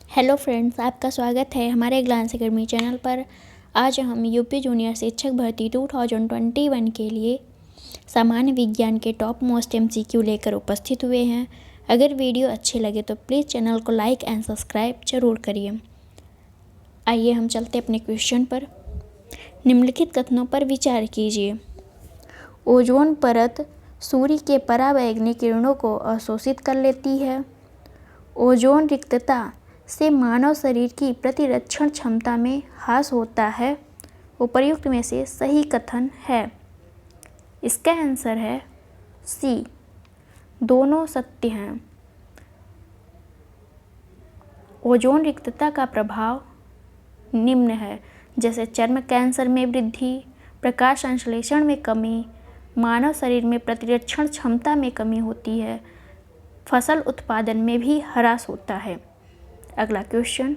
Hello friends, आपका स्वागत है हमारे ग्लांस एकेडमी चैनल पर। आज हम यूपी जूनियर शिक्षक भर्ती 2021 के लिए सामान्य विज्ञान के टॉप मोस्ट एमसीक्यू लेकर उपस्थित हुए हैं। अगर वीडियो अच्छे लगे तो प्लीज़ चैनल को लाइक एंड सब्सक्राइब जरूर करिए। आइए हम चलते अपने क्वेश्चन पर। निम्नलिखित कथनों पर विचार कीजिए। ओजोन परत सूर्य के पराबैंगनी किरणों को अवशोषित कर लेती है। ओजोन रिक्तता से मानव शरीर की प्रतिरक्षण क्षमता में ह्रास होता है। उपर्युक्त में से सही कथन है। इसका आंसर है सी, दोनों सत्य हैं। ओजोन रिक्तता का प्रभाव निम्न है, जैसे चर्म कैंसर में वृद्धि, प्रकाश संश्लेषण में कमी, मानव शरीर में प्रतिरक्षण क्षमता में कमी होती है, फसल उत्पादन में भी ह्रास होता है। अगला क्वेश्चन,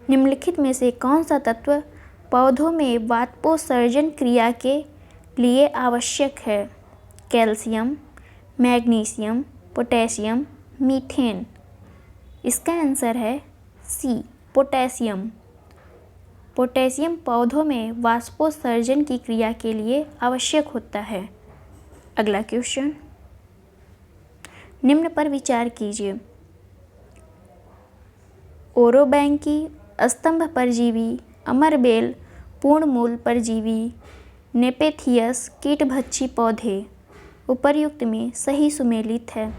निम्नलिखित में से कौन सा तत्व पौधों में वाष्पोत्सर्जन क्रिया के लिए आवश्यक है? Calcium, magnesium, potassium, methane. इसका आंसर है सी, पोटेशियम। पोटेशियम पौधों में वाष्पोत्सर्जन की क्रिया के लिए आवश्यक होता है। अगला क्वेश्चन, निम्न पर विचार कीजिए। ओरोबैंकी स्तंभ परजीवी, अमरबेल पूर्णमूल परजीवी, नेपेथियस कीटभक्षी पौधे उपर्युक्त में सही सुमेलित है।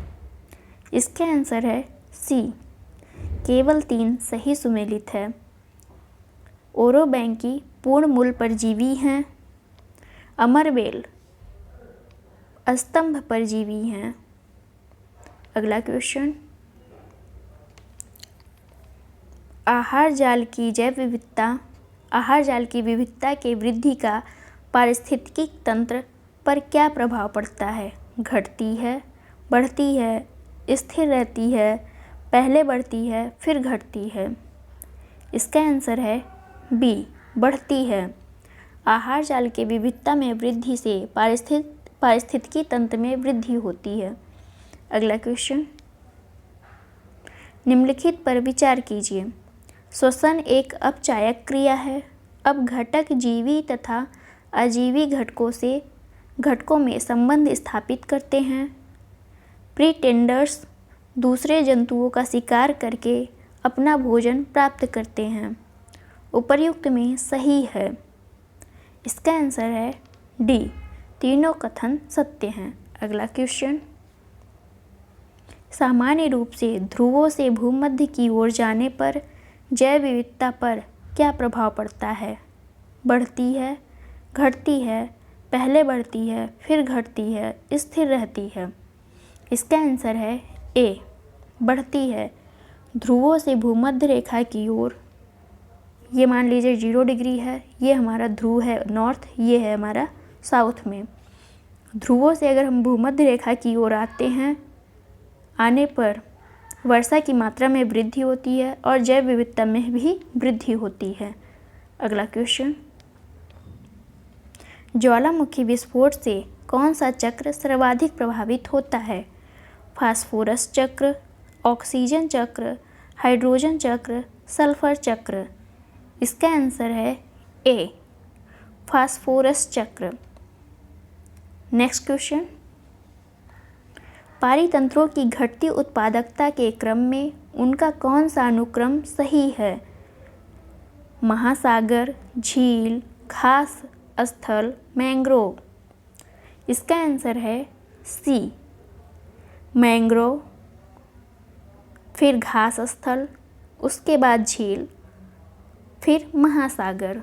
इसका आंसर है सी, केवल 3 सही सुमेलित है। ओरोबैंकी पूर्णमूल परजीवी हैं, अमरबेल स्तंभ परजीवी हैं। अगला क्वेश्चन, आहार जाल की विविधता के वृद्धि का पारिस्थितिकी तंत्र पर क्या प्रभाव पड़ता है? घटती है, बढ़ती है, स्थिर रहती है, पहले बढ़ती है फिर घटती है। इसका आंसर है बी, बढ़ती है। आहार जाल के विविधता में वृद्धि से पारिस्थितिकी तंत्र में वृद्धि होती है। अगला क्वेश्चन, निम्नलिखित पर विचार कीजिए। श्वसन एक अपचायक क्रिया है। अब घटक जीवी तथा अजीवी घटकों में संबंध स्थापित करते हैं। प्रीटेंडर्स दूसरे जंतुओं का शिकार करके अपना भोजन प्राप्त करते हैं। उपर्युक्त में सही है। इसका आंसर है डी, तीनों कथन सत्य हैं। अगला क्वेश्चन, सामान्य रूप से ध्रुवों से भूमध्य की ओर जाने पर जैव विविधता पर क्या प्रभाव पड़ता है? बढ़ती है, घटती है, पहले बढ़ती है फिर घटती है, स्थिर रहती है। इसका आंसर है ए, बढ़ती है। ध्रुवों से भूमध्य रेखा की ओर, ये मान लीजिए 0 डिग्री है, ये हमारा ध्रुव है नॉर्थ, ये है हमारा साउथ में। ध्रुवों से अगर हम भूमध्य रेखा की ओर आते हैं, आने पर वर्षा की मात्रा में वृद्धि होती है और जैव विविधता में भी वृद्धि होती है। अगला क्वेश्चन, ज्वालामुखी विस्फोट से कौन सा चक्र सर्वाधिक प्रभावित होता है? फास्फोरस चक्र, ऑक्सीजन चक्र, हाइड्रोजन चक्र, सल्फर चक्र। इसका आंसर है ए, फास्फोरस चक्र। नेक्स्ट क्वेश्चन, पारितंत्रों की घटती उत्पादकता के क्रम में उनका कौन सा अनुक्रम सही है? महासागर, झील, घास स्थल, मैंग्रोव। इसका आंसर है सी, मैंग्रोव, फिर घास स्थल, उसके बाद झील, फिर महासागर।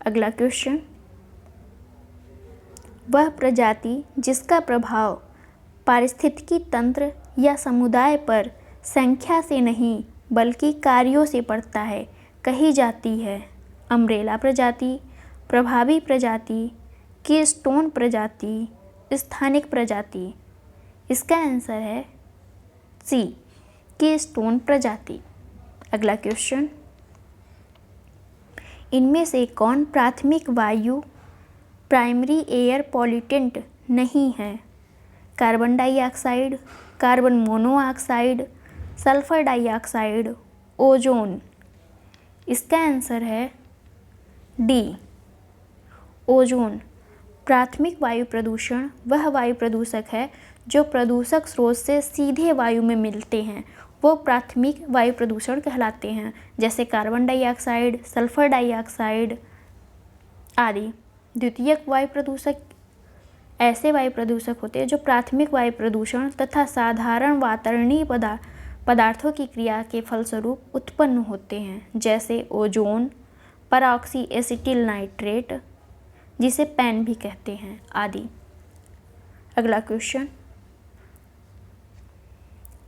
अगला क्वेश्चन, वह प्रजाति जिसका प्रभाव पारिस्थितिकी तंत्र या समुदाय पर संख्या से नहीं बल्कि कार्यों से पड़ता है, कही जाती है? अम्ब्रेला प्रजाति, प्रभावी प्रजाति, कीस्टोन प्रजाति, स्थानिक प्रजाति। इसका आंसर है सी, कीस्टोन प्रजाति। अगला क्वेश्चन, इनमें से कौन प्राथमिक वायु प्राइमरी एयर पॉल्यूटेंट नहीं है? Carbon dioxide, carbon monoxide, sulphur dioxide, ozone. इसका आंसर है डी, ओजोन। प्राथमिक वायु प्रदूषण वह वायु प्रदूषक है जो प्रदूषक स्रोत से सीधे वायु में मिलते हैं, वो प्राथमिक वायु प्रदूषण कहलाते हैं, जैसे कार्बन डाइऑक्साइड, सल्फर डाइऑक्साइड आदि। द्वितीयक वायु प्रदूषक ऐसे वायु प्रदूषक होते हैं जो प्राथमिक वायु प्रदूषण तथा साधारण वातावरणीय पदार्थों की क्रिया के फलस्वरूप उत्पन्न होते हैं, जैसे ओजोन, परऑक्सी एसिटिल नाइट्रेट जिसे पैन भी कहते हैं आदि। अगला क्वेश्चन,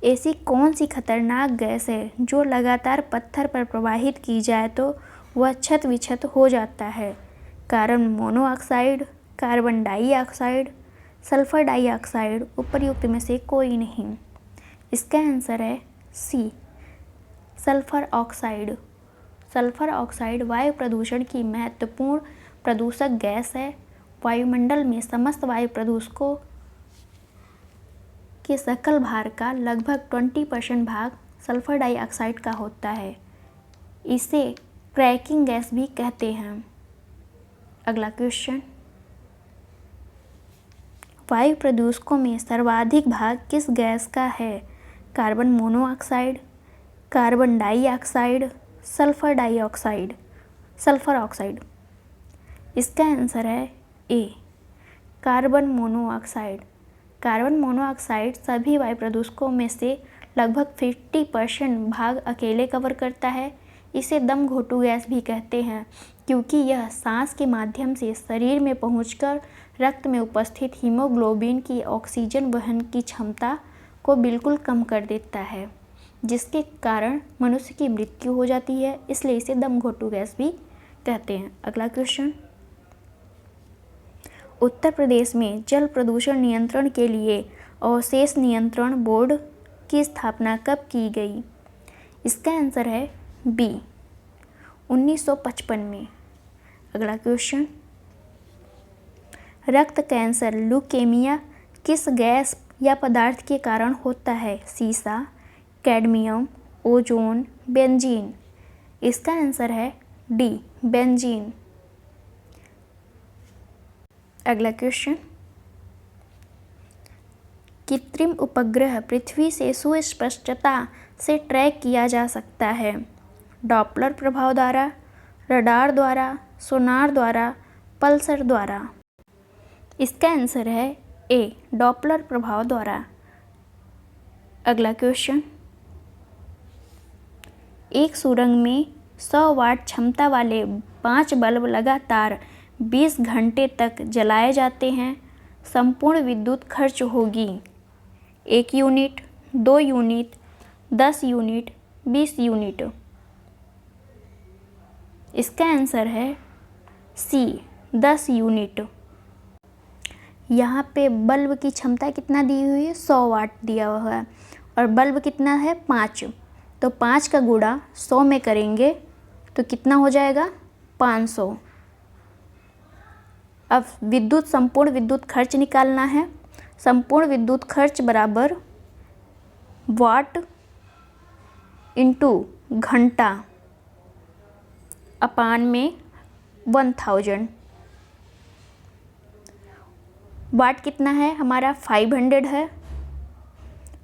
ऐसी कौन सी खतरनाक गैस है जो लगातार पत्थर पर प्रवाहित की जाए तो वह छत विछत हो जाता है? Carbon monoxide, carbon dioxide, sulphur dioxide, उपर्युक्त में से कोई नहीं। इसका आंसर है सी, सल्फर ऑक्साइड। सल्फर ऑक्साइड वायु प्रदूषण की महत्वपूर्ण प्रदूषक गैस है। वायुमंडल में समस्त वायु प्रदूषकों के सकल भार का लगभग 20% भाग सल्फर डाइऑक्साइड का होता है। इसे क्रैकिंग गैस भी कहते हैं। अगला क्वेश्चन, वायु प्रदूषकों में सर्वाधिक भाग किस गैस का है? Carbon monoxide, carbon dioxide, sulphur dioxide, sulphur oxide. इसका आंसर है ए, कार्बन मोनोऑक्साइड। कार्बन मोनोऑक्साइड सभी वायु प्रदूषकों में से लगभग 50% भाग अकेले कवर करता है। इसे दम घोटू गैस भी कहते हैं क्योंकि यह सांस के माध्यम से शरीर में पहुंचकर रक्त में उपस्थित हीमोग्लोबिन की ऑक्सीजन वहन की क्षमता को बिल्कुल कम कर देता है, जिसके कारण मनुष्य की मृत्यु हो जाती है, इसलिए इसे दम घोटू गैस भी कहते हैं। अगला क्वेश्चन, उत्तर प्रदेश में जल प्रदूषण नियंत्रण के लिए अवशेष नियंत्रण बोर्ड की स्थापना कब की गई? इसका आंसर है बी, 1955 में। अगला क्वेश्चन, रक्त कैंसर ल्यूकेमिया किस गैस या पदार्थ के कारण होता है? सीसा, कैडमियम, ओजोन, बेंजीन। इसका आंसर है डी, बेंजीन। अगला क्वेश्चन, कृत्रिम उपग्रह पृथ्वी से सुस्पष्टता से ट्रैक किया जा सकता है? डॉपलर प्रभाव द्वारा, रडार द्वारा, सोनार द्वारा, पल्सर द्वारा। इसका आंसर है ए, डॉपलर प्रभाव द्वारा। अगला क्वेश्चन, एक सुरंग में 100 वाट क्षमता वाले 5 बल्ब लगातार 20 घंटे तक जलाए जाते हैं। संपूर्ण विद्युत खर्च होगी 1 यूनिट, 2 यूनिट, 10 यूनिट, 20 यूनिट। इसका आंसर है सी, 10 यूनिट। यहाँ पे बल्ब की क्षमता कितना दी हुई है? 100 वाट दिया हुआ है और बल्ब कितना है? 5। तो 5 का गुणा 100 में करेंगे तो कितना हो जाएगा? 500। अब संपूर्ण विद्युत खर्च निकालना है। संपूर्ण विद्युत खर्च बराबर वाट इंटू घंटा अपान में 1000। वाट कितना है हमारा? 500 है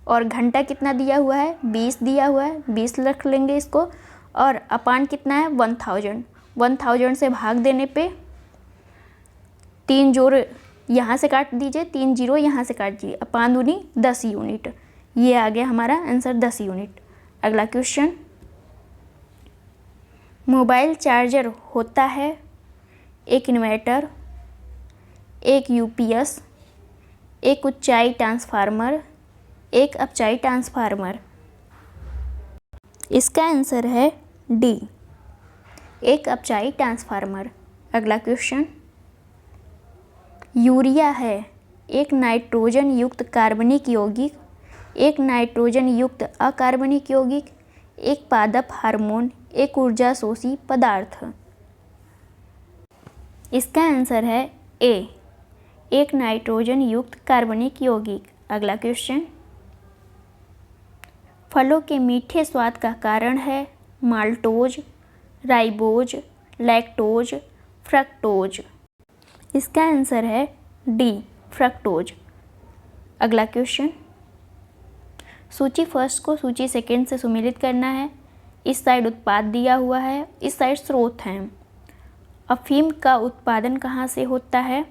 और घंटा कितना दिया हुआ है? 20 दिया हुआ है, 20 रख लेंगे इसको। और अपान कितना है? 1000। 1000 से भाग देने पे 3 जोड़ यहाँ से काट दीजिए, 3 जीरो यहाँ से काट दीजिए, अपान दूनी 10 यूनिट। ये आ गया हमारा आंसर, 10 यूनिट। अगला क्वेश्चन, मोबाइल चार्जर होता है एक इन्वर्टर, एक यूपीएस, एक ऊंचाई ट्रांसफार्मर, एक अपचाई ट्रांसफार्मर। इसका आंसर है डी, एक अपचाई ट्रांसफार्मर। अगला क्वेश्चन, यूरिया है एक नाइट्रोजन युक्त कार्बनिक यौगिक, एक नाइट्रोजन युक्त अकार्बनिक यौगिक, एक पादप हार्मोन, एक ऊर्जा शोषी पदार्थ। इसका आंसर है ए, एक नाइट्रोजन युक्त कार्बनिक यौगिक। अगला क्वेश्चन, फलों के मीठे स्वाद का कारण है माल्टोज, राइबोज, लैक्टोज, फ्रक्टोज। इसका आंसर है डी, फ्रक्टोज। अगला क्वेश्चन, सूची फर्स्ट को सूची सेकंड से सुमेलित करना है। इस साइड उत्पाद दिया हुआ है, इस साइड स्रोत हैं। अफीम का उत्पादन कहाँ से होता है?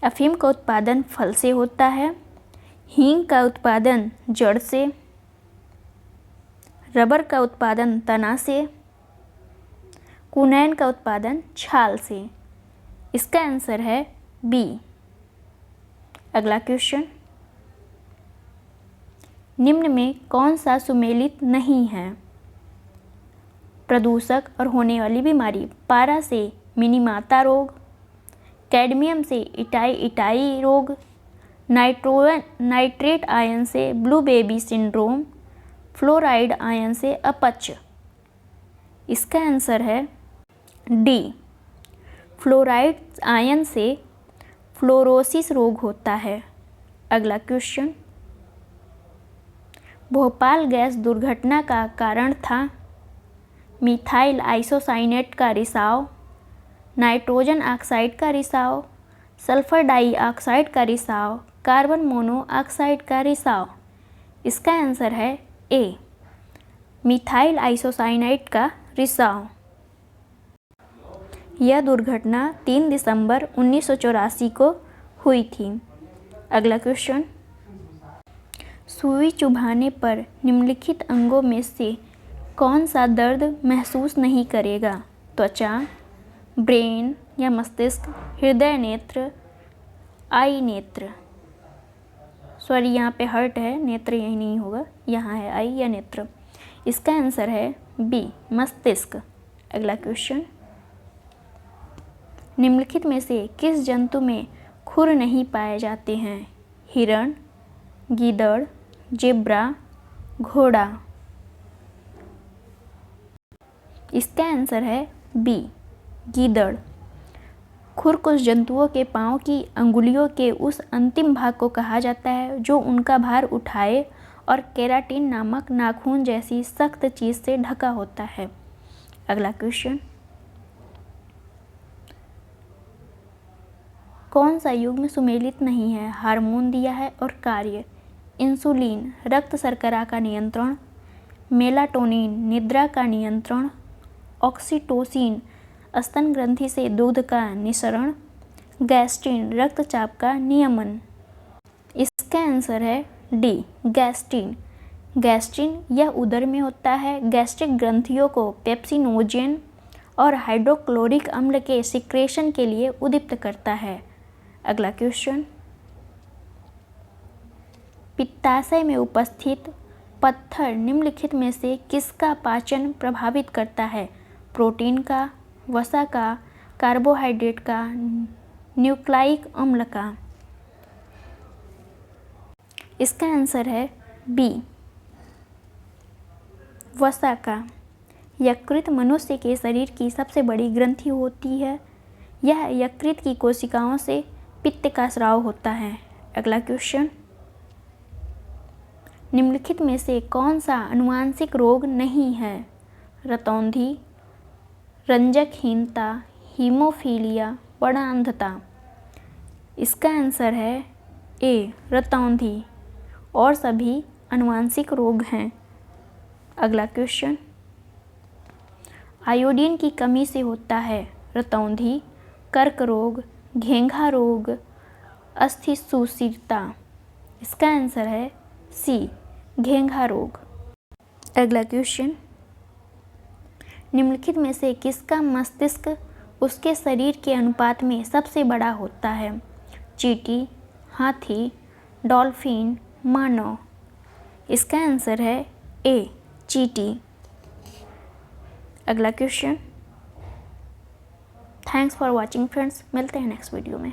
अफीम का उत्पादन फल से होता है। हींग का उत्पादन जड़ से। रबर का उत्पादन तना से। कुनैन का उत्पादन छाल से। इसका आंसर है बी। अगला क्वेश्चन, निम्न में कौन सा सुमेलित नहीं है? प्रदूषक और होने वाली बीमारी, पारा से मिनीमाता रोग, कैडमियम से इटाई रोग, नाइट्रेट आयन से blue baby syndrome, fluoride ion से अपच। इसका आंसर है डी, फ्लोराइड आयन से फ्लोरोसिस रोग होता है। अगला क्वेश्चन, भोपाल गैस दुर्घटना का कारण था मिथाइल आइसोसाइनेट का रिसाव, नाइट्रोजन ऑक्साइड का रिसाव, सल्फर डाइऑक्साइड का रिसाव, कार्बन मोनोऑक्साइड का रिसाव। इसका आंसर है ए, मिथाइल आइसोसाइनेट का रिसाव। यह दुर्घटना 3 दिसंबर 1984 को हुई थी। अगला क्वेश्चन, सुई चुभाने पर निम्नलिखित अंगों में से कौन सा दर्द महसूस नहीं करेगा? त्वचा, ब्रेन या मस्तिष्क, हृदय, नेत्र, आई नेत्र। सॉरी, यहाँ पे हर्ट है, नेत्र यही नहीं होगा, यहाँ है आई या नेत्र। इसका आंसर है बी, मस्तिष्क। अगला क्वेश्चन, निम्नलिखित में से किस जंतु में खुर नहीं पाए जाते हैं? हिरण, गीदड़, जेब्रा, घोड़ा। इसका आंसर है बी, गीदड़। खुर कुछ जंतुओं के पांव की अंगुलियों के उस अंतिम भाग को कहा जाता है जो उनका भार उठाए और केराटिन नामक नाखून जैसी सख्त चीज से ढका होता है। अगला क्वेश्चन, कौन सा युग्म सुमेलित नहीं है? हार्मोन दिया है और कार्य, इंसुलिन रक्त शर्करा का नियंत्रण, मेलाटोनिन निद्रा का नियंत्रण, ऑक्सीटोसिन स्तन ग्रंथि से दूध का निःसरण, गैस्ट्रिन रक्तचाप का नियमन। इसका आंसर है डी, गैस्ट्रिन। गैस्ट्रिन यह उदर में होता है। गैस्ट्रिक ग्रंथियों को पेप्सिनोजेन और हाइड्रोक्लोरिक अम्ल के सिक्रेशन के लिए उद्दीप्त करता है। अगला क्वेश्चन, पित्ताशय में उपस्थित पत्थर निम्नलिखित में से किसका पाचन प्रभावित करता है? प्रोटीन का, वसा का, कार्बोहाइड्रेट का, न्यूक्लाइक अम्ल का। इसका आंसर है बी, वसा का। यकृत मनुष्य के शरीर की सबसे बड़ी ग्रंथि होती है। यह यकृत की कोशिकाओं से पित्त का स्राव होता है। अगला क्वेश्चन, निम्नलिखित में से कौन सा आनुवांशिक रोग नहीं है? रतौंधी, रंजकहीनता, हीमोफीलिया, वर्णांधता। इसका आंसर है ए, रतौंधी। और सभी आनुवांशिक रोग हैं। अगला क्वेश्चन, आयोडीन की कमी से होता है रतौंधी, कर्क रोग, घेंघा रोग, अस्थिसूसिरता। इसका आंसर है सी, घेंघा रोग। अगला क्वेश्चन, निम्नलिखित में से किसका मस्तिष्क उसके शरीर के अनुपात में सबसे बड़ा होता है? चींटी, हाथी, डॉल्फिन, मानव। इसका आंसर है ए, चींटी। अगला question, thanks for watching friends, मिलते हैं नेक्स्ट वीडियो में।